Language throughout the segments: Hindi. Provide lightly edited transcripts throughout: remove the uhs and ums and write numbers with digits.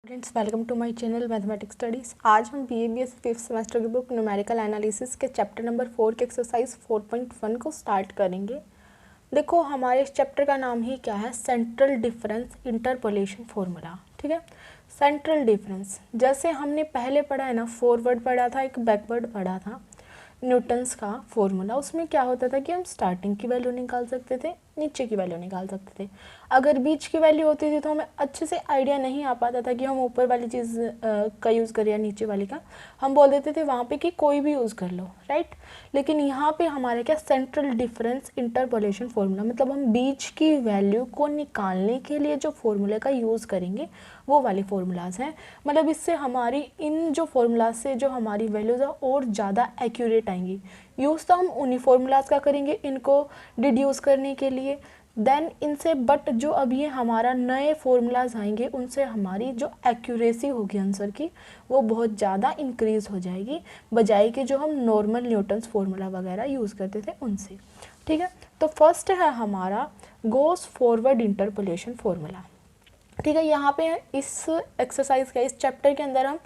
Friends, welcome to my channel mathematics studies. आज हम BABS फिफ्थ सेमेस्टर की बुक न्यूमेरिकल एनालिसिस के चैप्टर नंबर 4 के एक्सरसाइज 4.1 को स्टार्ट करेंगे। देखो, हमारे इस चैप्टर का नाम ही क्या है, सेंट्रल डिफरेंस इंटरपोलेशन फॉर्मूला। ठीक है, सेंट्रल डिफरेंस जैसे हमने पहले पढ़ा है ना, फॉरवर्ड पढ़ा था, एक बैकवर्ड पढ़ा था, न्यूटन्स का फॉर्मूला। उसमें क्या होता था कि हम स्टार्टिंग की वैल्यू निकाल सकते थे, नीचे की वैल्यू निकाल सकते थे। अगर बीच की वैल्यू होती थी तो हमें अच्छे से आइडिया नहीं आ पाता था कि हम ऊपर वाली चीज़ का यूज़ करें या नीचे वाली का। हम बोल देते थे वहाँ पे कि कोई भी यूज़ कर लो, राइट। लेकिन यहाँ पे हमारे क्या, सेंट्रल डिफरेंस इंटरपोलेशन फॉर्मूला, मतलब हम बीच की वैल्यू को निकालने के लिए जो फॉर्मूले का यूज़ करेंगे वो वाले फॉर्मूलाज हैं। मतलब इससे हमारी इन जो फॉर्मूलाज से जो हमारी वैल्यूज़ है और ज़्यादा एक्यूरेट आएंगी। यूज़ तो हम उन्हीं फॉर्मूलाज का करेंगे इनको डिड्यूस करने के लिए, देन इनसे, बट जो अब ये हमारा नए फॉर्मूलाज आएंगे उनसे हमारी जो एक्यूरेसी होगी आंसर की वो बहुत ज़्यादा इंक्रीज़ हो जाएगी, बजाय कि जो हम नॉर्मल न्यूटन्स फार्मूला वगैरह यूज़ करते थे उनसे। ठीक है, तो फर्स्ट है हमारा गोस फॉरवर्ड इंटरपोलेशन फार्मूला। ठीक है, यहाँ पे इस एक्सरसाइज का, इस चैप्टर के अंदर हम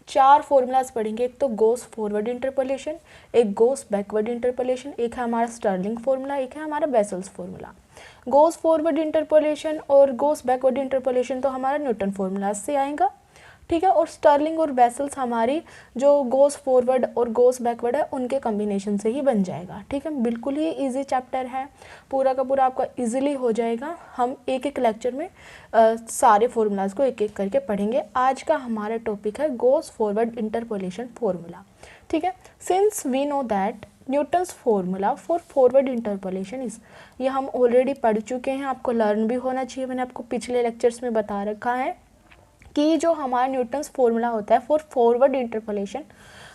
4 फॉर्मूलाज पढ़ेंगे। एक तो गोस फॉरवर्ड इंटरपोलेशन, एक गोस बैकवर्ड इंटरपोलेशन, एक है हमारा स्टर्लिंग फार्मूला, एक है हमारा बेसल्स फार्मूला। गोस फॉरवर्ड इंटरपोलेशन और गोस बैकवर्ड इंटरपोलेशन तो हमारा न्यूटन फार्मूला से आएगा। ठीक है, और स्टर्लिंग और बेसल्स हमारी जो गोस फॉरवर्ड और गोस बैकवर्ड है उनके कॉम्बिनेशन से ही बन जाएगा। ठीक है, बिल्कुल ही इजी चैप्टर है, पूरा का पूरा आपका इजीली हो जाएगा। हम एक एक लेक्चर में सारे फॉर्मूलाज को एक एक करके पढ़ेंगे। आज का हमारा टॉपिक है गोस फॉरवर्ड इंटरपोलेशन फॉर्मूला। ठीक है, since we know that Newton's formula for forward interpolation is, ये हम ऑलरेडी पढ़ चुके हैं, आपको लर्न भी होना चाहिए। मैंने आपको पिछले लेक्चर्स में बता रखा है कि जो हमारा न्यूटन्स फॉर्मूला होता है फॉर फॉरवर्ड इंटरपोलेशन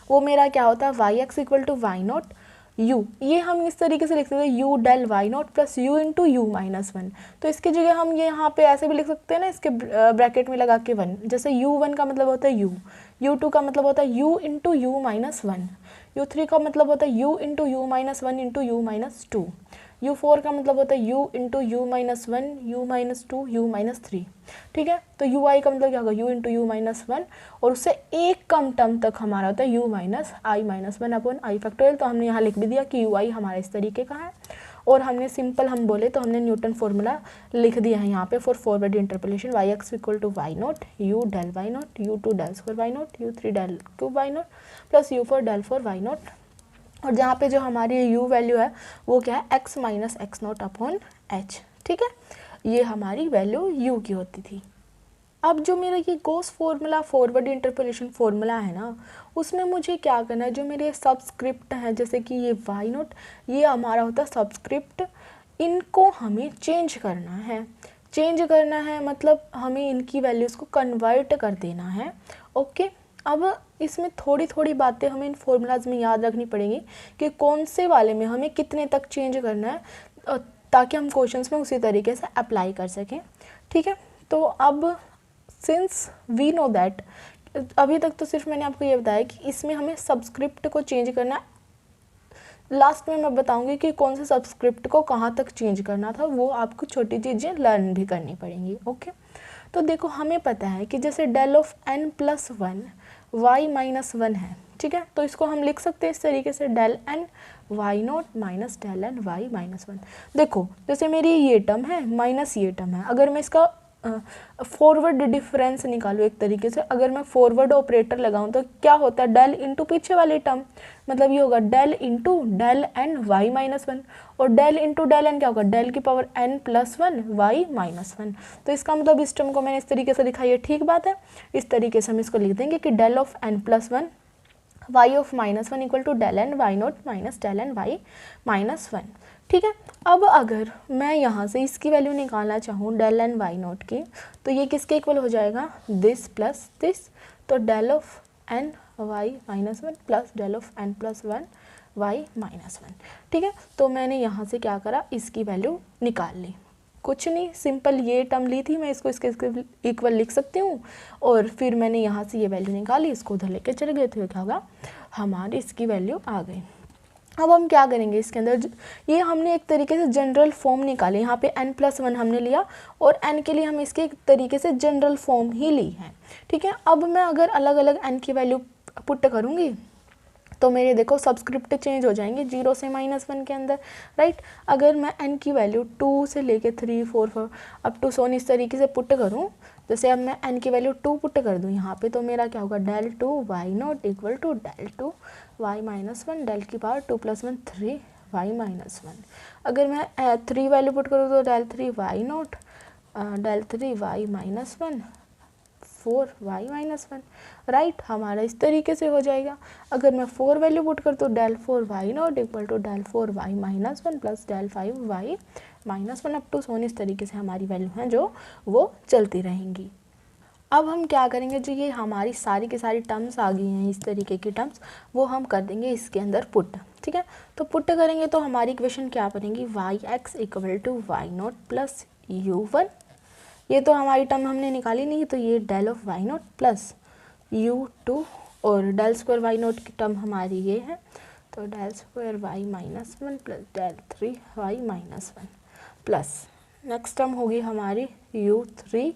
वो मेरा क्या होता है, Y X equal to Y naught U. ये हम इस तरीके से लिख सकते हैं, U del Y naught plus U into U minus one. तो इसकी जगह हम ये यहाँ पे ऐसे भी लिख सकते हैं ना, इसके ब्रैकेट में लगा के वन। जैसे u1 का मतलब होता है u, u2 का मतलब होता है u into U minus one, u3 का मतलब होता है u into U minus one into U minus two, u4 का मतलब होता है u into U minus one, you minus two, you minus three. ठीक है, तो ui का मतलब क्या होगा, u into U minus one, और उससे एक कम टर्म तक हमारा होता है u minus I minus one upon I factorial. तो हमने यहाँ लिख भी दिया कि ui हमारा इस तरीके का है, और हमने सिंपल हम बोले तो हमने न्यूटन फॉर्मूला लिख दिया है यहाँ पे for forward interpolation, Y X equal to Y naught, U del Y naught, U two del square Y naught, U three del cube Y naught plus U four del four Y naught. और जहाँ पे जो हमारी u वैल्यू है वो क्या है, x minus x not upon H. ठीक है, ये हमारी वैल्यू u की होती थी। अब जो मेरा ये गोस फॉर्मूला फॉरवर्ड इंटरपोलेशन फॉर्मूला है ना, उसमें मुझे क्या करना है, जो मेरे सब्सक्रिप्ट हैं जैसे कि ये वाई नॉट, ये हमारा होता है सब्सक्रिप्ट, इनको हमें चेंज करना है। चेंज करना है मतलब हमें इनकी वैल्यूज़ को कन्वर्ट कर देना है। ओके, अब इसमें थोड़ी थोड़ी बातें हमें इन फॉर्मूलाज में याद रखनी पड़ेंगी कि कौन से वाले में हमें कितने तक चेंज करना है, ताकि हम क्वेश्चंस में उसी तरीके से अप्लाई कर सकें। ठीक है, तो अब सिंस वी नो दैट, अभी तक तो सिर्फ मैंने आपको ये बताया कि इसमें हमें सब्सक्रिप्ट को चेंज करना है। लास्ट में मैं बताऊंगी कि कौन से सब्सक्रिप्ट को कहाँ तक चेंज करना था, वो आपको छोटी चीज़ें लर्न भी करनी पड़ेंगी। ओके, तो देखो हमें पता है कि जैसे del of n plus one Y minus one है। ठीक है, तो इसको हम लिख सकते हैं इस तरीके से, del n Y naught minus del n Y minus one. देखो जैसे मेरी ये टर्म है माइनस ये टर्म है, अगर मैं इसका फॉरवर्ड डिफरेंस निकालूँ एक तरीके से, अगर मैं फॉरवर्ड ऑपरेटर लगाऊं तो क्या होता है, डेल इंटू पीछे वाली टर्म, मतलब ये होगा del into del N Y minus one, और डेल इंटू डेल एन क्या होगा, डेल की power N plus one Y minus one. तो इसका मतलब इस टर्म को मैंने इस तरीके से लिखा, ये ठीक बात है। इस तरीके से हम इसको लिख देंगे कि del of N plus one Y of minus one equal to del N Y naught minus del N Y minus one. ठीक है, अब अगर मैं यहाँ से इसकी वैल्यू निकालना चाहूँ डेल एन वाई नॉट की, तो ये किसके इक्वल हो जाएगा, दिस प्लस दिस, तो del of N Y minus one plus del of N plus one Y minus one. ठीक है, तो मैंने यहाँ से क्या करा, इसकी वैल्यू निकाल ली, कुछ नहीं, सिंपल ये टर्म ली थी मैं, इसको इसके इक्वल लिख सकती हूँ, और फिर मैंने यहाँ से ये वैल्यू निकाली, इसको उधर लेके चले गए थे, क्या होगा, हमारी इसकी वैल्यू आ गई। अब हम क्या करेंगे इसके अंदर, ये हमने एक तरीके से जनरल फॉर्म निकाली, यहाँ पे n+1 हमने लिया और n के लिए हम इसके एक तरीके से जनरल फॉर्म ही ली है, ठीक है। अब मैं अगर अलग अलग n की वैल्यू पुट करूँगी तो मेरे देखो सब्सक्रिप्ट चेंज हो जाएंगे 0 से -1 के अंदर, राइट। अगर मैं n की वैल्यू 2 से लेके 3 4 4 अप टू सोन इस तरीके से पुट करूँ, जैसे अब मैं n की वैल्यू 2 पुट कर दूँ यहाँ पे, तो मेरा क्या होगा, del 2 y naught equal to del 2 y -1 del की पावर 2 + 1 3 y -1। अगर मैं 3 वैल्यू पुट करूँ तो del 3 y not del 3 y -1 4 y -1, right. हमारा इस तरीके से हो जाएगा। अगर मैं 4 वैल्यू पुट कर तो del 4 y naught equal to del 4 y -1 plus del 5 y -1 up to so on, इस तरीके से हमारी वैल्यू हैं जो वो चलती रहेंगी। अब हम क्या करेंगे, जो ये हमारी सारी की सारी टर्म्स आ गई हैं इस तरीके की टर्म्स, वो हम कर देंगे इसके अंदर पुट, ठीक है। तो पुट करेंगे तो हमारी इक्वेशन क्या बनेगी, yx equal to y naught plus u1, ये तो हमारी टर्म हमने निकाली नहीं, तो ये del of y naught plus u2 और del स्क्वायर y नॉट की टर्म हमारी ये है, तो del square y -1 plus del 3 y -1 plus next term होगी हमारी u3,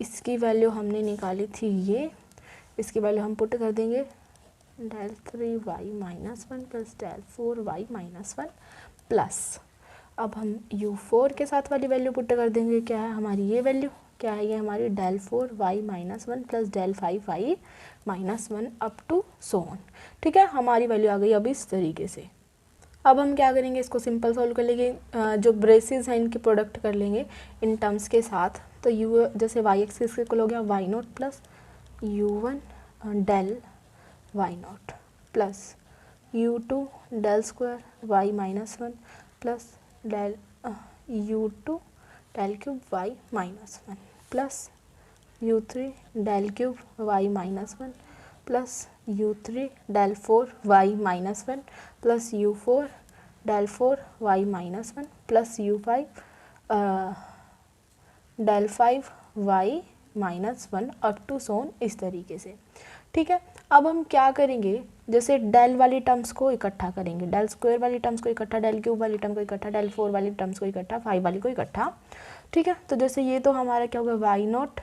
इसकी वैल्यू हमने निकाली थी ये, इसकी वैल्यू हम पुट कर देंगे del 3 y -1 plus del 4 y -1 plus, अब हम u4 के साथ वाली वैल्यू पुट कर देंगे, क्या है हमारी ये वैल्यू, क्या है ये हमारी del 4 y -1 plus del 5 y -1 up to so on, ठीक है। हमारी वैल्यू आ गई अब इस तरीके से। अब हम क्या करेंगे, इसको सिंपल सॉल्व कर लेंगे, जो ब्रेसेस हैं इनकी प्रोडक्ट कर लेंगे इन टर्म्स के साथ। तो u जैसे y एक्स इक्वल हो गया y naught plus u1 del y naught plus u2 del square y -1 plus del u2 del cube y -1 plus u3 del cube y -1 plus u3 del 4 y -1 plus u4 del 4 y -1 plus u5 del 5 y -1 up to so on, इस तरीके से, ठीक है। अब हम क्या करेंगे, जैसे डेल वाली टर्म्स को इकट्ठा करेंगे, डेल स्क्वायर वाली टर्म्स को इकट्ठा, डेल क्यूब वाली टर्म को इकट्ठा, del 4 वाली टर्म्स को इकट्ठा, 5 वाली को इकट्ठा, ठीक है। तो जैसे ये तो हमारा क्या होगा y naught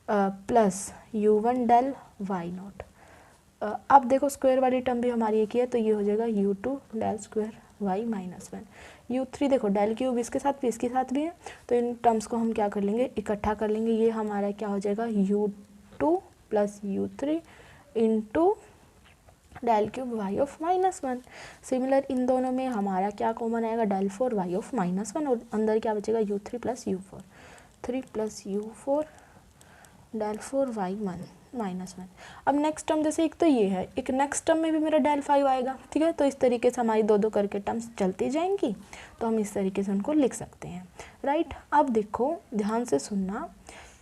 plus u1 del y not, अब देखो स्क्वायर वाली टर्म भी हमारी एक ही है, तो ये हो जाएगा u2 del square y -1, u3 देखो डेल क्यूब इसके साथ भी है, तो इन टर्म्स को हम क्या कर लेंगे, इकट्ठा कर लेंगे, ये हमारा क्या हो जाएगा u2 plus u3 into del cube y of -1। Similar इन दोनों में हमारा क्या कॉमन आएगा, del 4 y ऑफ -1 और अंदर क्या बचेगा u3 plus u4, 3 plus u4 del 4 y -1। अब नेक्स्ट टर्म जैसे एक तो ये है, एक नेक्स्ट टर्म में भी मेरा del 5 आएगा, ठीक है। तो इस तरीके से हमारी दो करके टर्म्स चलती जाएंगी, तो हम इस तरीके से उनको लिख सकते हैं, राइट। अब देखो ध्यान से सुनना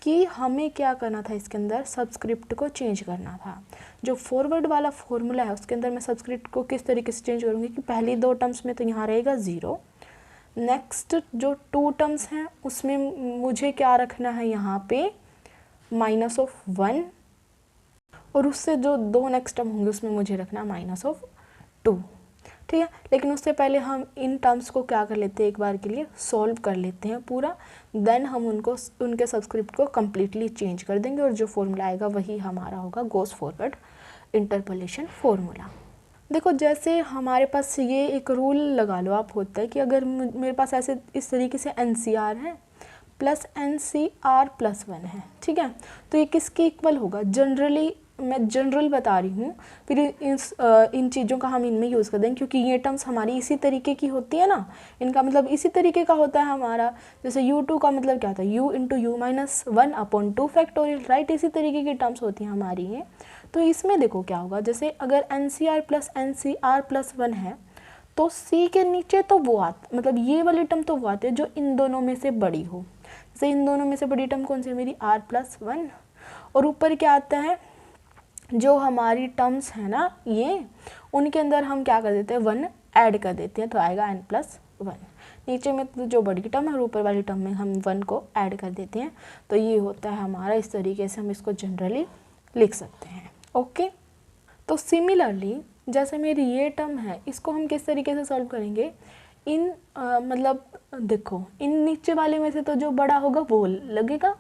कि हमें क्या करना था, इसके अंदर सब्सक्रिप्ट को चेंज करना था। जो फॉरवर्ड वाला फॉर्मूला है उसके अंदर मैं सब्सक्रिप्ट को किस तरीके से चेंज करूँगी कि पहली 2 टर्म्स में तो यहाँ रहेगा 0, नेक्स्ट जो 2 टर्म्स हैं उसमें मुझे क्या रखना है यहाँ पे -1, और उससे जो 2 नेक्स्ट टर्म होंगे उसमें मुझे रखना -2, ठीक है। लेकिन उससे पहले हम इन टर्म्स को क्या कर लेते हैं, एक बार के लिए सॉल्व कर लेते हैं पूरा, देन हम उनके सब्सक्रिप्ट को कम्प्लीटली चेंज कर देंगे और जो फॉर्मूला आएगा वही हमारा होगा गोस फॉरवर्ड इंटरपोलेशन फॉर्मूला। देखो जैसे हमारे पास ये एक रूल लगा लो आप होता है कि अगर मेरे पास ऐसे इस तरीके से NCR है प्लस NCR प्लस 1 है, ठीक है, तो ये किसके इक्वल होगा, जनरली मैं जनरल बता रही हूँ, फिर इन चीज़ों का हम इनमें यूज़ कर देंगे क्योंकि ये टर्म्स हमारी इसी तरीके की होती है ना, इनका मतलब इसी तरीके का होता है हमारा। जैसे u2 का मतलब क्या होता है, u into u -1 upon 2 factorial, right, इसी तरीके की टर्म्स होती हैं हमारी ये। तो इसमें देखो क्या होगा, जैसे अगर NCR प्लस 1 है तो C के नीचे तो वो आती, मतलब ये वाली टर्म तो वो आती है जो इन दोनों में से बड़ी हो। जैसे इन दोनों में से बड़ी टर्म कौन सी है मेरी R+1, और ऊपर क्या आता है, जो हमारी टर्म्स है ना ये, उनके अंदर हम क्या कर देते हैं 1 ऐड कर देते हैं, तो आएगा n+1। नीचे में तो जो बड़ी टर्म है और ऊपर वाली टर्म में हम 1 को ऐड कर देते हैं, तो ये होता है हमारा, इस तरीके से हम इसको जनरली लिख सकते हैं, ओके। तो सिमिलरली जैसे मेरी ये टर्म है, इसको हम किस तरीके से सॉल्व करेंगे, इन मतलब देखो, इन नीचे वाले में से तो जो बड़ा होगा वो लगेगा,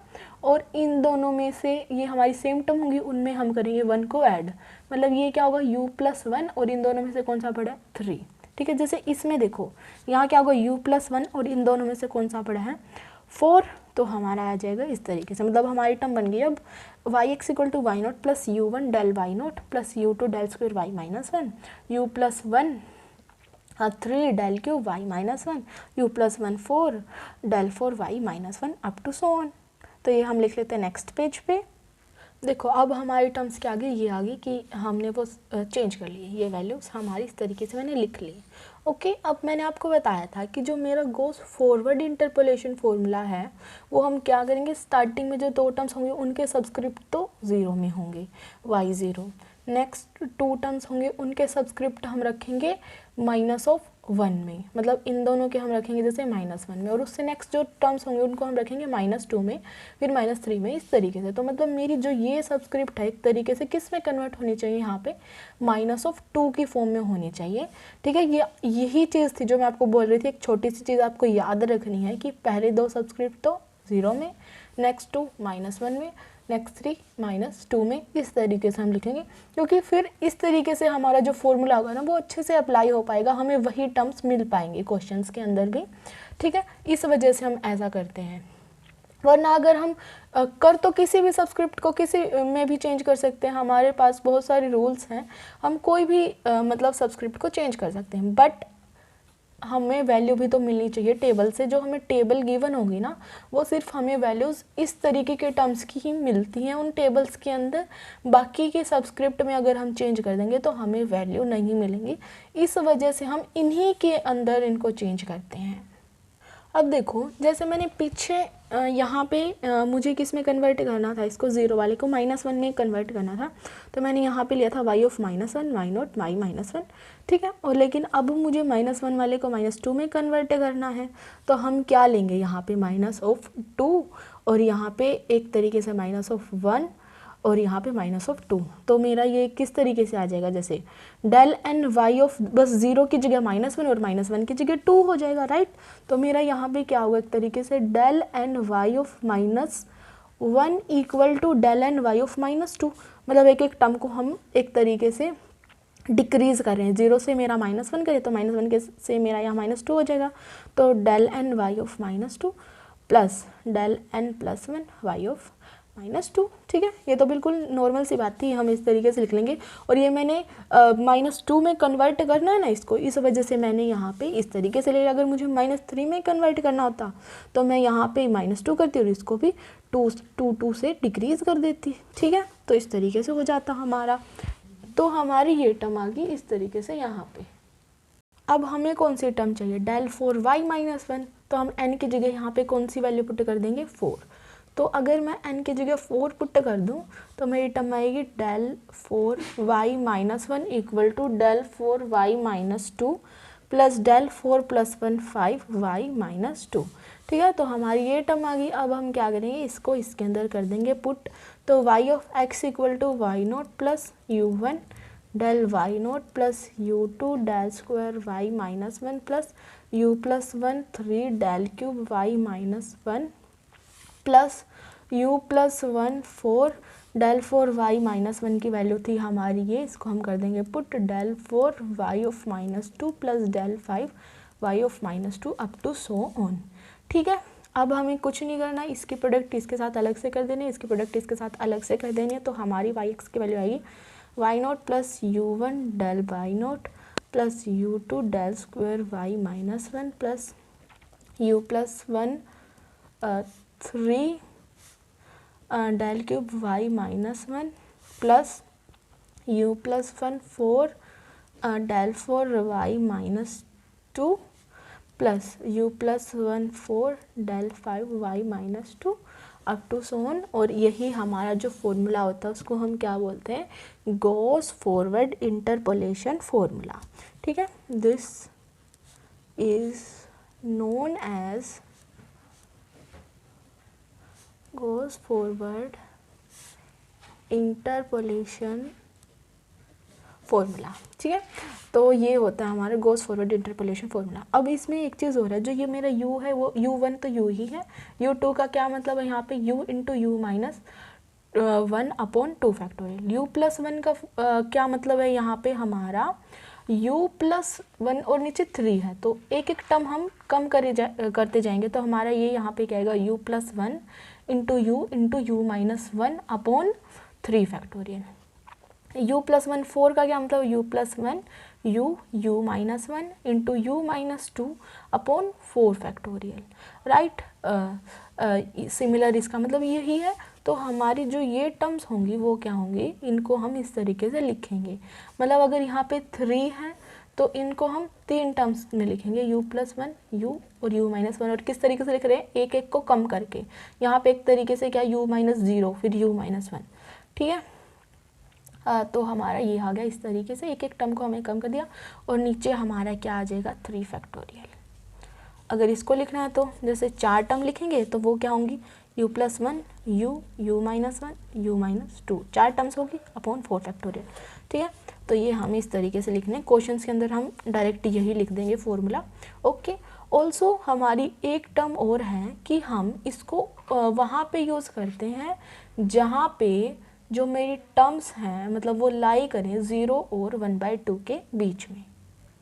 और इन दोनों में से ये हमारी सेम टर्म होंगी, उनमें हम करेंगे 1 को ऐड, मतलब ये क्या होगा u+1, और इन दोनों में से कौन सा बड़ा है 3। ठीक है, जैसे इसमें देखो यहाँ क्या होगा u+1, और इन दोनों में से कौन सा बड़ा है 4, तो हमारा आ जाएगा इस तरीके से, मतलब हमारी टर्म बन गई अब yx = y0 + u1 del y0 + u2 del square y - 1 u+1 3 del cube y - 1 u+1 4 del 4 y - 1 up to so on. तो ये हम लिख लेते हैं नेक्स्ट पेज पे। देखो अब हमारी टर्म्स क्या आ गई, ये आ गई कि हमने वो चेंज कर लिए, ये वैल्यूज हमारी इस तरीके से मैंने लिख ली। ओके, अब मैंने आपको बताया था कि जो मेरा गोस फॉरवर्ड इंटरपोलेशन फॉर्मूला है वो हम क्या करेंगे, स्टार्टिंग में जो दो टर्म्स होंगे उनके सब्सक्रिप्ट तो 0 में होंगे, y0। नेक्स्ट 2 टर्म्स होंगे उनके सब्सक्रिप्ट हम रखेंगे -1 में, मतलब इन दोनों के हम रखेंगे जैसे -1 में, और उससे नेक्स्ट जो टर्म्स होंगे उनको हम रखेंगे -2 में, फिर -3 में, इस तरीके से। तो मतलब मेरी जो ये सब्सक्रिप्ट है एक तरीके से किस में कन्वर्ट होनी चाहिए, यहाँ पे -2 की फॉर्म में होनी चाहिए। ठीक है, यही चीज़ थी जो मैं आपको बोल रही थी। एक छोटी सी चीज़ आपको याद रखनी है कि पहले 2 सब्सक्रिप्ट तो 0 में, नेक्स्ट 2 -1 में, नेक्स्ट 3 -2 में, इस तरीके से हम लिखेंगे, क्योंकि फिर इस तरीके से हमारा जो फॉर्मूला होगा ना वो अच्छे से अप्लाई हो पाएगा, हमें वही टर्म्स मिल पाएंगे क्वेश्चंस के अंदर भी। ठीक है, इस वजह से हम ऐसा करते हैं, वरना अगर हम कर तो किसी भी सब्सक्रिप्ट को किसी में भी चेंज कर सकते हैं, हमारे पास बहुत सारे रूल्स हैं, हम कोई भी मतलब सब्सक्रिप्ट को चेंज कर सकते हैं, बट हमें वैल्यू भी तो मिलनी चाहिए टेबल से। जो हमें टेबल गिवन होगी ना वो सिर्फ हमें वैल्यूज़ इस तरीके के टर्म्स की ही मिलती हैं उन टेबल्स के अंदर, बाकी के सब्सक्रिप्ट में अगर हम चेंज कर देंगे तो हमें वैल्यू नहीं मिलेंगी, इस वजह से हम इन्हीं के अंदर इनको चेंज करते हैं। अब देखो, जैसे मैंने पीछे यहाँ पे मुझे किस में कन्वर्ट करना था, इसको 0 वाले को -1 में कन्वर्ट करना था, तो मैंने यहाँ पे लिया था y of -1 y0 y -1। ठीक है, और लेकिन अब मुझे -1 वाले को -2 में कन्वर्ट करना है, तो हम क्या लेंगे, यहाँ पे -2, और यहाँ पे एक तरीके से -1, और यहाँ पे -2। तो मेरा ये किस तरीके से आ जाएगा, जैसे डेल एन वाई ऑफ, बस 0 की जगह -1 और -1 की जगह 2 हो जाएगा, राइट। तो मेरा यहाँ पे क्या होगा, एक तरीके से del N Y of -1 equal to del N Y of -2, मतलब एक एक टर्म को हम एक तरीके से डिक्रीज़ कर रहे हैं। 0 से मेरा -1 करे तो -1 के से मेरा यहाँ -2 हो जाएगा, तो del N Y of -2 plus del N plus 1 Y of -2। ठीक है, ये तो बिल्कुल नॉर्मल सी बात थी, हम इस तरीके से लिख लेंगे, और ये मैंने -2 में कन्वर्ट करना है ना इसको, इस वजह से मैंने यहाँ पे इस तरीके से लिया। अगर मुझे -3 में कन्वर्ट करना होता तो मैं यहाँ पे -2 करती और इसको भी 2 से डिक्रीज़ कर देती। ठीक है, तो इस तरीके से हो जाता हमारा। तो हमारी ये टर्म आ गई इस तरीके से यहाँ पे। अब हमें कौन सी टर्म चाहिए, डेल 4y - 1, तो हम n की जगह यहाँ पे कौन सी वैल्यू पुट कर देंगे, 4। तो अगर मैं n की जगह 4 पुट कर दूँ तो मेरी टर्म आएगी del 4y - 1 equal to del 4y - 2 plus del 4 + 1 5y - 2। ठीक है, तो हमारी ये टर्म आ गई। अब हम क्या करेंगे, इसको इसके अंदर कर देंगे पुट, तो y of x equal to y0 plus u1 del y0 plus u2 del square y - 1 plus u+1 3 del cube y - 1 plus u+1 4 del 4y - 1 की वैल्यू थी हमारी ये, इसको हम कर देंगे put del 4y of -2 plus del 5y of -2 up to so on. ठीक है, अब हमें कुछ नहीं करना, इसकी प्रोडक्ट इसके साथ अलग से कर देनी है, इसकी प्रोडक्ट इसके साथ अलग से कर देनी है, तो हमारी yx की वैल्यू आएगी y0 plus u1 del y0 plus u2 del square y - 1 plus u+1 3 del cube y - 1 plus u+1 4 del 4y - 2 plus u+1 4 del 5y - 2 up to so on. और यही हमारा जो फॉर्मूला होता है उसको हम क्या बोलते हैं, गॉस फॉरवर्ड इंटरपोलेशन फॉर्मूला। ठीक है, this is known as goes forward interpolation formula, ठीक है। तो ये होता है हमारा गोस फॉरवर्ड इंटरपोलेशन फॉर्मूला। अब इसमें एक चीज़ हो रहा है, जो ये मेरा u है वो u1 तो u ही है, u2 का क्या मतलब है यहाँ पे u into U minus 1/2 factorial. u plus 1 का क्या मतलब है यहाँ पे हमारा u प्लस 1 और नीचे 3 है, तो एक एक टर्म हम कम करते जाएंगे, तो हमारा ये यहाँ पे क्या आएगा u plus 1 into U minus 1/3 factorial. u plus 1 4 का क्या मतलब u plus 1 you minus 1 into U minus 2/4 factorial, right. Similar इसका मतलब यही है। तो हमारी जो ये टर्म्स होंगी वो क्या होंगी, इनको हम इस तरीके से लिखेंगे, मतलब अगर यहाँ पे 3 है तो इनको हम 3 टर्म्स में लिखेंगे, u प्लस 1 u और u माइनस 1। और किस तरीके से लिख रहे हैं, एक एक को कम करके। यहाँ पे एक तरीके से क्या u माइनस 0 फिर u माइनस 1, ठीक है। तो हमारा ये आ गया, इस तरीके से एक एक टर्म को हमें कम कर दिया, और नीचे हमारा क्या आ जाएगा 3 फैक्टोरियल। अगर इसको लिखना है तो जैसे 4 टर्म लिखेंगे तो वो क्या होंगी, u plus 1 you minus 1 you minus 2, 4 terms होगी अपॉन 4 फैक्टोरियल, ठीक है। तो ये हम इस तरीके से लिखने, क्वेश्चन के अंदर हम डायरेक्ट यही लिख देंगे फॉर्मूला, ओके। ऑल्सो हमारी एक टर्म और है कि हम इसको वहाँ पे यूज़ करते हैं जहाँ पे जो मेरी टर्म्स हैं मतलब वो लाई करें 0 और 1/2 के बीच में।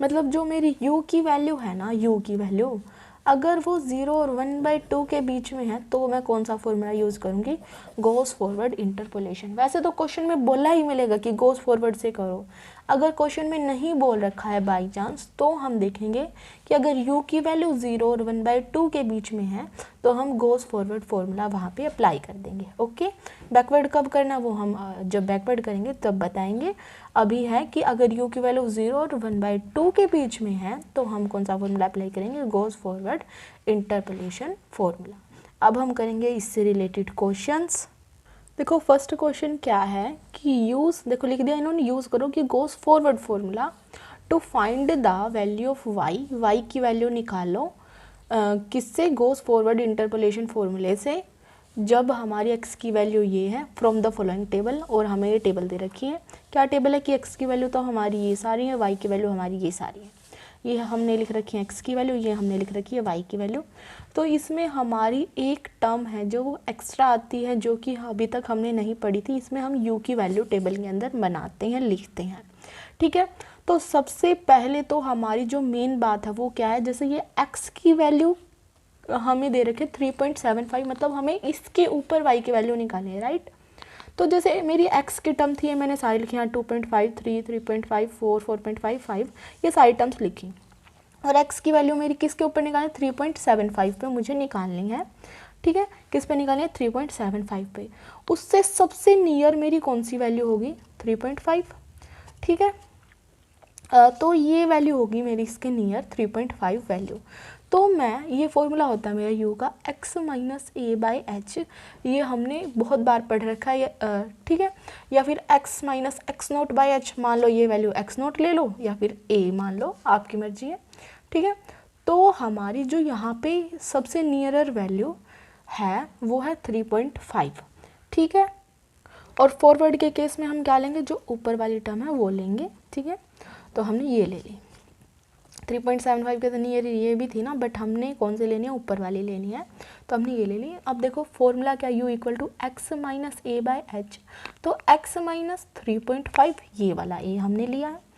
मतलब जो मेरी u की वैल्यू है ना, u की वैल्यू अगर वो 0 और 1/2 के बीच में है तो मैं कौन सा फॉर्मूला यूज़ करूँगी, गोस फॉरवर्ड इंटरपोलेशन। वैसे तो क्वेश्चन में बोला ही मिलेगा कि गोस फॉरवर्ड से करो, अगर क्वेश्चन में नहीं बोल रखा है बाई चांस तो हम देखेंगे कि अगर u की वैल्यू 0 और 1/2 के बीच में है तो हम गोस फॉरवर्ड फॉर्मूला वहाँ पे अप्लाई कर देंगे, ओके। बैकवर्ड कब करना वो हम जब बैकवर्ड करेंगे तब बताएंगे। अभी है कि अगर u की वैल्यू 0 और 1/2 के बीच में है तो हम कौन सा फॉर्मूला अप्लाई करेंगे, गोस फॉरवर्ड इंटरपोलेशन फॉर्मूला। अब हम करेंगे इससे रिलेटेड क्वेश्चंस। देखो फर्स्ट क्वेश्चन क्या है कि यूज़, देखो लिख दिया इन्होंने, यूज़ करो कि Gauss forward formula to find the value of y की वैल्यू निकालो किससे, गोस फॉरवर्ड इंटरपोलेशन फॉर्मूले से, जब हमारी x की वैल्यू ये है फ्रॉम द फॉलोइंग टेबल। और हमें ये टेबल दे रखी है, क्या टेबल है कि x की वैल्यू तो हमारी ये सारी है, y की वैल्यू हमारी ये सारी है, ये हमने लिख रखी है x की वैल्यू, ये हमने लिख रखी है y की वैल्यू। तो इसमें हमारी एक टर्म है जो वो एक्स्ट्रा आती है जो कि अभी तक हमने नहीं पढ़ी थी, इसमें हम u की वैल्यू टेबल के अंदर बनाते हैं, लिखते हैं, ठीक है। तो सबसे पहले तो हमारी जो मेन बात है वो क्या है, जैसे ये x की वैल्यू हमें दे रखे 3.75, मतलब हमें इसके ऊपर y की वैल्यू निकालनी है, राइट। तो जैसे मेरी x की टर्म थी, मैंने सारी लिखी हैं 2.53, 3.54, 4.55, ये सारी टर्म्स लिखी। और x की वैल्यू मेरी किसके ऊपर निकालनी है, 3.75 पे मुझे निकालनी है, ठीक है। किस पे निकालनी है, 3.75 पे। उससे सबसे नियर मेरी कौन सी वैल्यू होगी, 3.5, ठीक है। तो ये वैल्यू होगी मेरी इसके नियर 3.5 वैल्यू। तो मैं, ये फॉर्मूला होता है मेरा u का x minus A by H, ये हमने बहुत बार पढ़ रखा है, ठीक है। या फिर x minus x note by H, मान लो ये वैल्यू x नोट ले लो या फिर a मान लो, आपकी मर्जी है, ठीक है। तो हमारी जो यहाँ पे सबसे नियरर वैल्यू है वो है 3.5, ठीक है। और फॉरवर्ड के केस में हम क्या लेंगे, जो ऊपर वाली टर्म है वो लेंगे, ठीक है। तो हमने ये ले ली, 3.75 के तो नियर ये भी थी ना, बट हमने कौन से लेनी है, ऊपर वाली लेनी है, तो हमने ये ले ली। अब देखो फॉर्मूला क्या, u equal to X minus A by H, तो x माइनस 3.5 ये वाला a हमने लिया है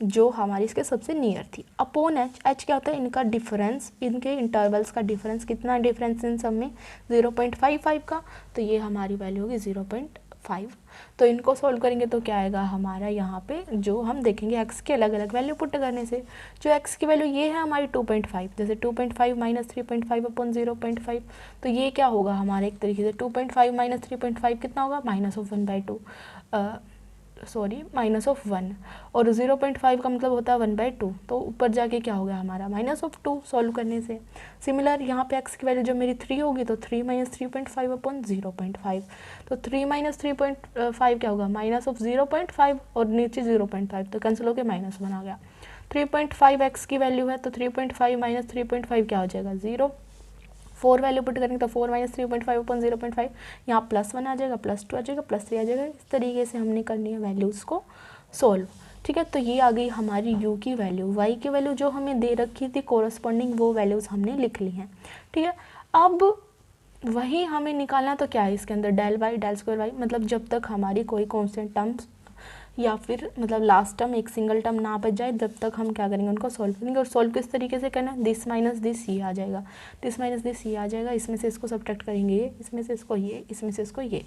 जो हमारी इसके सबसे नियर थी, अपॉन h क्या होता है, इनका डिफरेंस, इनके इंटरवल्स का डिफरेंस, कितना डिफरेंस इन सब में 0.55 का, तो ये हमारी वैल्यू होगी 0.5। तो इनको सॉल्व करेंगे तो क्या आएगा हमारा, यहाँ पे जो हम देखेंगे x के अलग अलग वैल्यू पुट करने से, जो x की वैल्यू ये है हमारी 2.5, जैसे 2.5 माइनस 3.5 अपॉन 0.5, तो ये क्या होगा हमारे एक तरीके से 2.5 माइनस 3.5 कितना होगा, माइनस ऑफ 1/2, माइनस ऑफ 1, और 0.5 का मतलब होता है 1/2, तो ऊपर जाके क्या हो गया हमारा माइनस ऑफ 2 सॉल्व करने से। सिमिलर यहाँ पे x की वैल्यू जो मेरी 3 होगी तो 3 माइनस 3.5 अपॉन 0.5, तो 3 माइनस 3.5 क्या होगा, माइनस ऑफ 0.5 और नीचे 0.5, तो कैंसिल होकर -1 आ गया। 3.5 x की वैल्यू है तो 3.5 माइनस 3.5 क्या हो जाएगा, 0। 4 वैल्यू पुट करेंगे तो 4 माइनस 3.5 अपॉन 0.5, यहाँ +1 आ जाएगा, +2 आ जाएगा, +3 आ जाएगा। इस तरीके से हमने करनी है वैल्यूज़ को सॉल्व, ठीक है। तो ये आ गई हमारी u की वैल्यू, y की वैल्यू जो हमें दे रखी थी कोरस्पॉन्डिंग वो वैल्यूज़ हमने लिख ली हैं। ठीक है, अब वही हमें निकालना तो क्या है इसके अंदर, del Y del square Y, मतलब जब तक हमारी कोई कॉन्स्टेंट टर्म्स या फिर मतलब लास्ट टर्म एक सिंगल टर्म ना बच जाए जब तक हम क्या करेंगे, उनको सॉल्व करेंगे। और सॉल्व किस तरीके से करना है, दिस माइनस दिस ये आ जाएगा, दिस माइनस दिस ये आ जाएगा, इसमें से इसको सब्ट्रैक्ट करेंगे ये, इसमें से इसको ये, इसमें से इसको ये,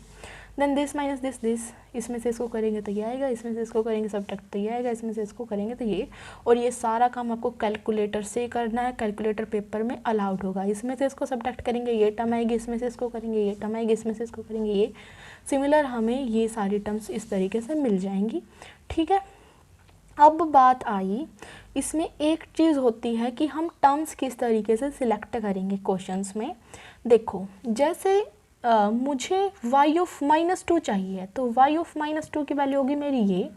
देन दिस माइनस दिस, इसमें से इसको करेंगे तो ये आएगा, इसमें से इसको करेंगे सब्ट्रैक्ट तो ये आएगा, इसमें से इसको करेंगे तो ये। और ये सारा काम आपको कैलकुलेटर से करना है, कैलकुलेटर पेपर में अलाउड होगा। इसमें से इसको सब्ट्रैक्ट करेंगे ये टर्म आएगी, इसमें से इसको करेंगे ये टर्म आएगी, इसमें से इसको करेंगे ये। सिमिलर हमें ये सारी टर्म्स इस तरीके से मिल जाएंगी। ठीक है, अब बात आई इसमें एक चीज़ होती है कि हम टर्म्स किस तरीके से सिलेक्ट करेंगे क्वेश्चंस में। देखो जैसे मुझे y ऑफ -2 चाहिए तो y ऑफ -2 की वैल्यू होगी मेरी ये।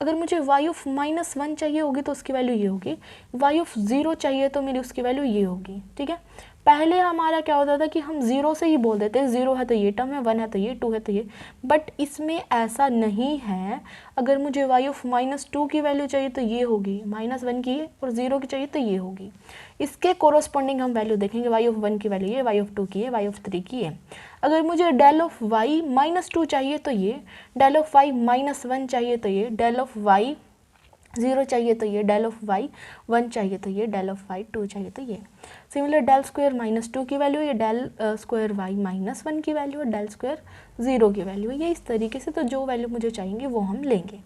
अगर मुझे y ऑफ -1 चाहिए होगी तो उसकी वैल्यू ये होगी, y ऑफ 0 चाहिए तो मेरी उसकी वैल्यू ये होगी। ठीक है, पहले हमारा क्या होता था कि हम 0 से ही बोल देते हैं, 0 है तो ये टर्म है, 1 है तो ये, 2 है तो ये, बट इसमें ऐसा नहीं है। अगर मुझे y ऑफ -2 की वैल्यू चाहिए तो ये होगी, -1 की है, और 0 की चाहिए तो ये होगी। इसके कोरोस्पॉन्डिंग हम वैल्यू देखेंगे, y ऑफ 1 की वैल्यू ये, y ऑफ 2 की है, y ऑफ 3 की है। अगर मुझे डेल ऑफ y -2 चाहिए तो ये, डेल ऑफ y -1 चाहिए तो ये, डेल ऑफ y 0 चाहिए तो ये, डेल ऑफ y 1 चाहिए तो ये, डेल ऑफ y 2 चाहिए तो ये। सिमिलर डेल स्क्वायर -2 की वैल्यू, ये डेल स्क्वायर y -1 की वैल्यू है, डेल स्क्वायर 0 की वैल्यू है। ये इस तरीके से तो जो वैल्यू मुझे चाहिए वो हम लेंगे।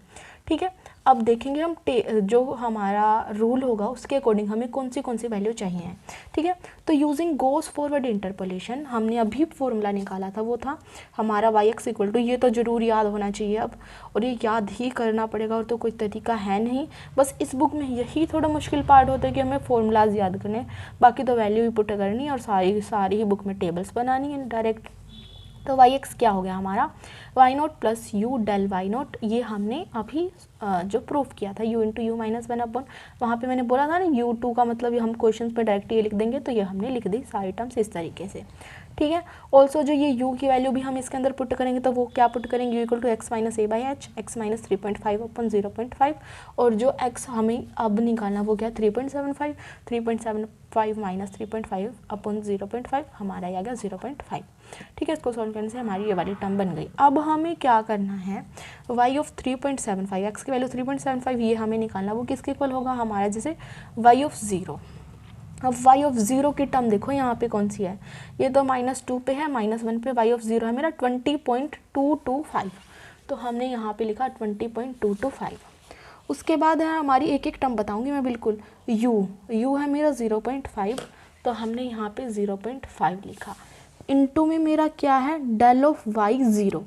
ठीक है, अब देखेंगे हम जो हमारा रूल होगा उसके अकॉर्डिंग हमें कौन सी वैल्यू चाहिए। ठीक है, तो यूजिंग गोस फॉरवर्ड इंटरपोलेशन हमने अभी फॉर्मूला निकाला था, वो था हमारा y(x) इक्वल टू, ये तो ज़रूर याद होना चाहिए अब, और ये याद ही करना पड़ेगा और तो कोई तरीका है नहीं। बस इस बुक में यही थोड़ा मुश्किल पार्ट होता है कि हमें फॉर्मूलाज याद करने, बाकी तो वैल्यू भी पुट करनी है और सारी ही बुक में टेबल्स बनानी है डायरेक्ट। तो y(x) क्या हो गया हमारा, y0 plus u del y0, ये हमने अभी जो प्रूफ किया था, u इंटू यू -1 अपॉन, वहाँ पे मैंने बोला था ना u2 का मतलब हम क्वेश्चन पे डायरेक्ट ये लिख देंगे, तो ये हमने लिख दी सारी टर्म्स इस तरीके से। ठीक है, ऑल्सो जो ये u की वैल्यू भी हम इसके अंदर पुट करेंगे, तो वो क्या पुट करेंगे, u equal to x minus a by H, x minus 3.5 upon 0.5, और जो x हमें अब निकालना वो क्या, 3.75 माइनस 3.5 अपॉन 0.5, हमारा आ गया 0.5। ठीक है, इसको सॉल्व करने से हमारी ये वाली टर्म बन गई। अब हमें क्या करना है, y ऑफ 3.75, x की वैल्यू 3.75 ये हमें निकालना, वो किसके इक्वल होगा हमारा, जैसे y ऑफ 0। अब y ऑफ 0 की टर्म देखो यहाँ पे कौन सी है, ये तो -2 पे है, -1 पे, y ऑफ 0 है मेरा 20.225, तो हमने यहाँ पे लिखा 20.225। उसके बाद है हमारी एक एक टर्म बताऊँगी मैं बिल्कुल, u है मेरा 0.5, तो हमने यहाँ पे 0.5 लिखा। इनटू में मेरा क्या है, डेल ऑफ y 0,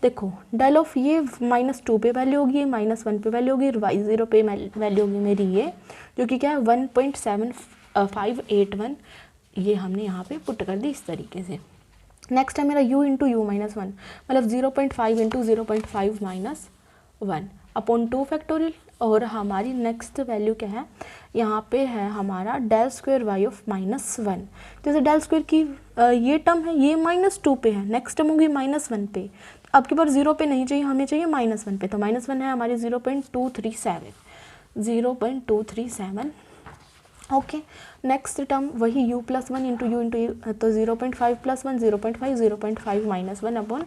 देखो डेल ऑफ ये -2 पे वैल्यू होगी, -1 पे वैल्यू होगी, y 0 पे वैल्यू होगी मेरी ये, जो कि क्या है 1.7581, ये हमने यहाँ पे पुट कर दी इस तरीके से। नेक्स्ट है मेरा u इंटू यू -1, मतलब 0.5 इंटू 0.5 -1 अपॉन 2 फैक्टोरियल, और हमारी नेक्स्ट वैल्यू क्या है, यहाँ पे है हमारा डेल स्क्वायर y ऑफ -1। जैसे डेल स्क्वायर की ये टर्म है, ये -2 पे है, नेक्स्ट टर्म होगी -1 पे, अब की बार 0 पे नहीं चाहिए, हमें चाहिए -1 पे, तो -1 है हमारी 0.237। ओके, नेक्स्ट टर्म वही u प्लस 1 इंटू यू, तो 0.5 प्लस 1 0.5, 0.5 माइनस 1 अपॉन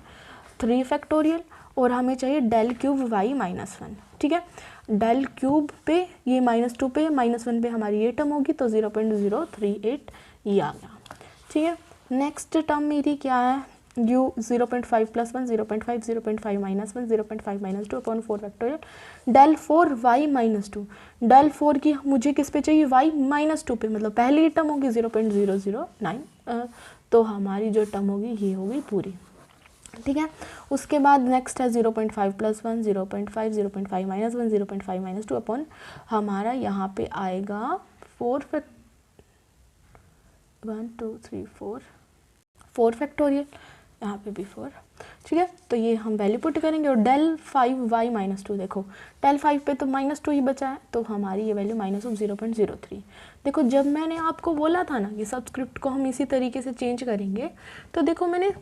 3 फैक्टोरियल, और हमें चाहिए डेल क्यूब y -1। ठीक है, डेल क्यूब पे ये -2 पे, -1 पे हमारी ये टर्म होगी, तो 0.038 ये आ गया। ठीक है, नेक्स्ट टर्म मेरी क्या है, u 0.5 plus 1 0.5, 0.5 minus 1 0.5 minus 2 upon 4 factorial, del 4 y -2, del 4 की मुझे किस पे चाहिए, y -2 पे, मतलब पहली टर्म होगी 0.009, तो हमारी जो टर्म होगी ये होगी पूरी। ठीक है, उसके बाद नेक्स्ट है 0.5 प्लस 1 0.5, 0.5 माइनस 1 0.5 माइनस 2 अपॉन हमारा यहाँ पे आएगा 4 फैक्टोरियल, यहाँ पे भी 4। ठीक है, तो ये हम वैल्यू पुट करेंगे, और डेल 5y -2, देखो डेल 5 पे तो -2 ही बचा है, तो हमारी ये वैल्यू -0.03। देखो जब मैंने आपको बोला था ना कि सब्सक्रिप्ट को हम इसी तरीके से चेंज करेंगे, तो देखो मैंने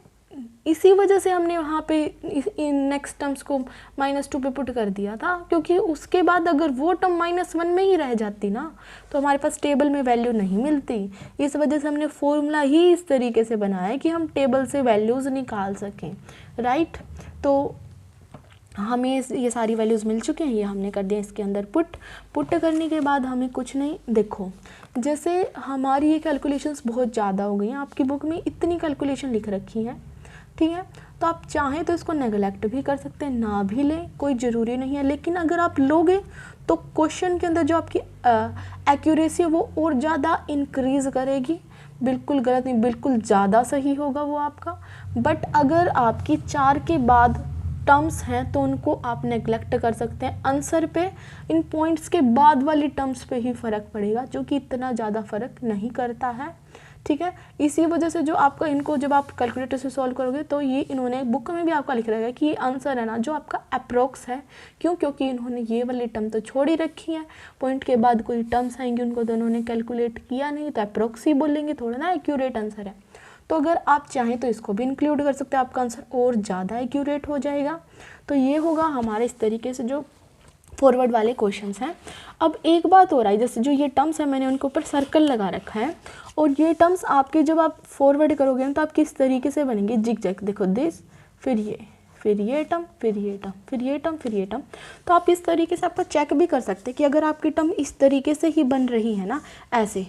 इसी वजह से हमने वहाँ पे इन नेक्स्ट टर्म्स को -2 पे पुट कर दिया था, क्योंकि उसके बाद अगर वो टर्म -1 में ही रह जाती ना तो हमारे पास टेबल में वैल्यू नहीं मिलती। इस वजह से हमने फॉर्मूला ही इस तरीके से बनाया है कि हम टेबल से वैल्यूज़ निकाल सकें, राइट। तो हमें ये सारी वैल्यूज़ मिल चुके हैं, ये हमने कर दिया इसके अंदर पुट करने के बाद हमें कुछ नहीं, देखो जैसे हमारी ये कैलकुलेशंस बहुत ज़्यादा हो गई हैं, आपकी बुक में इतनी कैलकुलेशन लिख रखी है, ठीक है, तो आप चाहें तो इसको नेगलेक्ट भी कर सकते हैं, ना भी लें, कोई ज़रूरी नहीं है। लेकिन अगर आप लोगे तो क्वेश्चन के अंदर जो आपकी एक्यूरेसी है वो और ज़्यादा इंक्रीज़ करेगी। बिल्कुल गलत नहीं, बिल्कुल ज़्यादा सही होगा वो आपका। बट अगर आपकी 4 के बाद टर्म्स हैं तो उनको आप नेगलेक्ट कर सकते हैं। आंसर पे इन पॉइंट्स के बाद वाली टर्म्स पे ही फ़र्क पड़ेगा, जो कि इतना ज़्यादा फ़र्क नहीं करता है, ठीक है। इसी वजह से जो आपका इनको जब आप कैलकुलेटर से सॉल्व करोगे तो ये इन्होंने बुक में भी आपका लिख रखा है कि ये आंसर है ना जो आपका अप्रोक्स है। क्यों? क्योंकि इन्होंने ये वाली टर्म तो छोड़ ही रखी है, पॉइंट के बाद कोई टर्म्स आएंगी उनको तो इन्होंने कैलकुलेट किया नहीं, तो अप्रोक्स ही बोलेंगे, थोड़ा ना एक्यूरेट आंसर है। तो अगर आप चाहें तो इसको भी इंक्लूड कर सकते हैं, आपका आंसर और ज़्यादा एक्यूरेट हो जाएगा। तो ये होगा हमारे इस तरीके से जो फॉरवर्ड वाले क्वेश्चंस हैं। अब एक बात हो रहा है, जैसे जो ये टर्म्स है मैंने उनके ऊपर सर्कल लगा रखा है, और ये टर्म्स आपके जब आप फॉरवर्ड करोगे तो आप किस तरीके से बनेंगे, जिग जैग, देखो दिस, फिर ये टर्म, फिर ये टर्म, फिर ये टर्म, फिर ये टर्म। तो आप इस तरीके से आपका चेक भी कर सकते हैं कि अगर आपकी टर्म इस तरीके से ही बन रही है ना, ऐसे,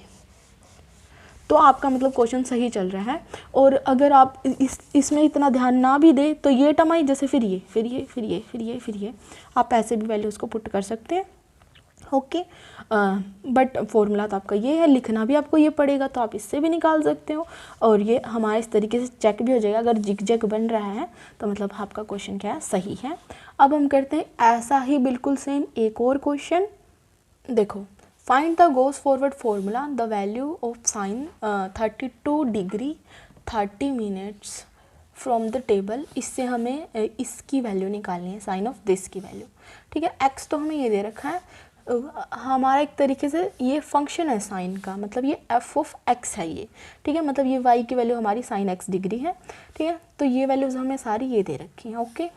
तो आपका मतलब क्वेश्चन सही चल रहा है। और अगर आप इसमें इतना ध्यान ना भी दे तो ये टर्म आई, जैसे फिर ये, फिर ये, फिर ये, फिर ये, फिर ये, आप ऐसे भी वैल्यूज़ को पुट कर सकते हैं, ओके। बट फॉर्मूला तो आपका ये है, लिखना भी आपको ये पड़ेगा, तो आप इससे भी निकाल सकते हो। और ये हमारे इस तरीके से चेक भी हो जाएगा, अगर जिग जैग बन रहा है तो मतलब आपका क्वेश्चन क्या है, सही है। अब हम करते हैं ऐसा ही बिल्कुल सेम एक और क्वेश्चन। देखो, find the goes forward formula, the value of sine 32 degree 30 minutes from the table. इससे हमें इसकी वैल्यू निकालनी है, साइन ऑफ दिस की वैल्यू, ठीक है। एक्स तो हमें ये दे रखा है, हमारा एक तरीके से ये फंक्शन है साइन का, मतलब ये एफ ऑफ एक्स है ये, ठीक है। मतलब ये वाई की वैल्यू हमारी साइन एक्स डिग्री है, ठीक है। तो ये वैल्यूज़ हमें सारी ये दे रखी हैं, ओके।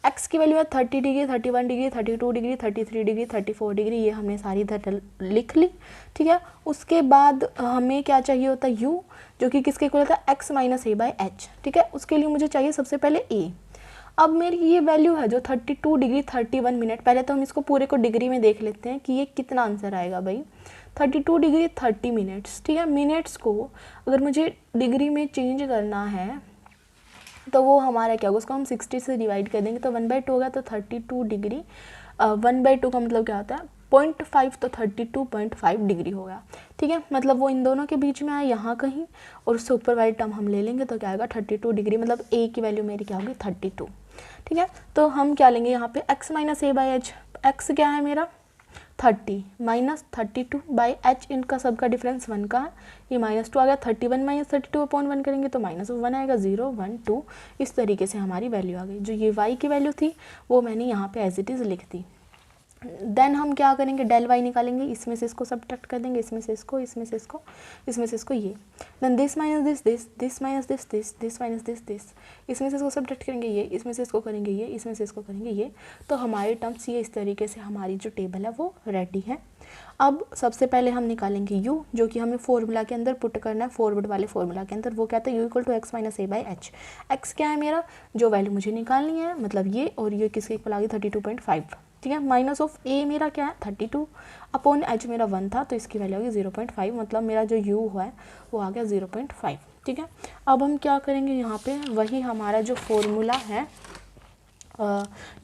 एक्स की वैल्यू है 30 degree, 31 degree, 32 degree, 33 degree, 34 degree, ये हमने सारी इधर लिख ली, ठीक है। उसके बाद हमें क्या चाहिए होता है, यू, जो कि किसके इक्वल होता है, x minus A by H, ठीक है। उसके लिए मुझे चाहिए सबसे पहले ए। अब मेरी ये वैल्यू है जो 32 डिग्री 31 मिनट, पहले तो हम इसको पूरे को डिग्री में देख लेते हैं कि ये कितना आंसर आएगा भाई। 32 डिग्री 30 मिनट्स, ठीक है। मिनट्स को अगर मुझे डिग्री में चेंज करना है तो वो हमारा क्या होगा, उसको हम 60 से डिवाइड कर देंगे तो 1/2 होगा, तो 32 डिग्री 1/2 का मतलब क्या होता है 0.5, तो 32.5 डिग्री होगा, ठीक है। मतलब वो इन दोनों के बीच में आया यहाँ कहीं, और उससे ऊपर वाली टर्म हम ले लेंगे तो क्या आएगा 32 डिग्री, मतलब ए की वैल्यू मेरी क्या होगी 32, ठीक है। तो हम क्या लेंगे यहाँ पे x minus A by H, X क्या है मेरा 30 माइनस 32 बाई एच, इनका सबका डिफरेंस 1 का है, ये -2 आ गया, 31 माइनस 32/1 करेंगे तो -1 आएगा, 0 1 2, इस तरीके से हमारी वैल्यू आ गई। जो ये y की वैल्यू थी वो मैंने यहाँ पे एज इट इज़ लिख दी। देन हम क्या करेंगे, डेल वाई निकालेंगे, इसमें से इसको सब्ट्रैक्ट कर देंगे, इसमें से इसको, इसमें से इसको, इसमें से इसको, ये। Then this minus this, this minus this, this minus this, इसमें से इसको सब्ट्रैक्ट करेंगे, ये, इसमें से इसको करेंगे, ये, इसमें से इसको करेंगे, ये। तो हमारी टर्म्स ये इस तरीके से हमारी जो टेबल है वो रेडी है। अब सबसे पहले हम निकालेंगे u, जो कि हमें फॉर्मूला के अंदर पुट करना है, फॉरवर्ड वाले फॉर्मूला के अंदर। वो कहता है u equal to X minus A by H. X क्या है मेरा, जो वैल्यू मुझे निकालनी है, मतलब ये, और ये किसके इक्वल आ गई 32.5, ठीक है। माइनस ऑफ ए मेरा क्या है 32 अपॉन एच मेरा 1 था, तो इसकी वैल्यू होगी 0.5, मतलब मेरा जो u हुआ है वो आ गया 0.5, ठीक है। अब हम क्या करेंगे, यहाँ पे वही हमारा जो फॉर्मूला है,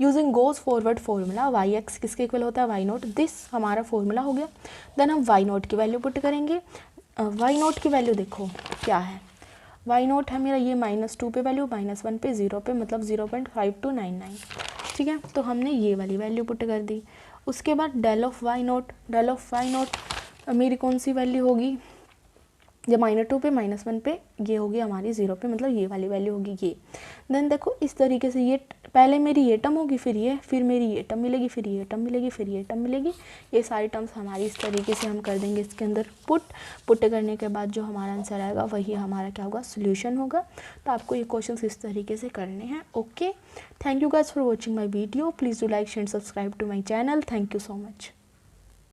using goes forward formula, y x किसके इक्वल होता है वाई नोट, दिस हमारा फॉर्मूला हो गया। देन हम वाई नोट की वैल्यू पुट करेंगे। वाई नोट की वैल्यू देखो क्या है, वाई नोट है मेरा ये -2 पे वैल्यू, -1 पे, 0 पे, मतलब 0.5299, ठीक है। तो हमने ये वाली वैल्यू पुट कर दी। उसके बाद डेल ऑफ वाई नोट, मेरी कौन सी वैल्यू होगी, जब -2 पे -1 पे ये होगी हमारी 0 पे, मतलब ये वाली वैल्यू होगी ये। देन देखो इस तरीके से ये पहले मेरी ये टर्म होगी, फिर मेरी ये टर्म मिलेगी, फिर ये टर्म मिलेगी, फिर ये टर्म मिलेगी। ये सारी टर्म्स हमारी इस तरीके से हम कर देंगे इसके अंदर पुट करने के बाद जो हमारा आंसर आएगा वही हमारा क्या होगा, सोल्यूशन होगा। तो आपको ये क्वेश्चन इस तरीके से करने हैं। Okay, thank you guys for watching my video. Please do like share subscribe to my channel. Thank you so much.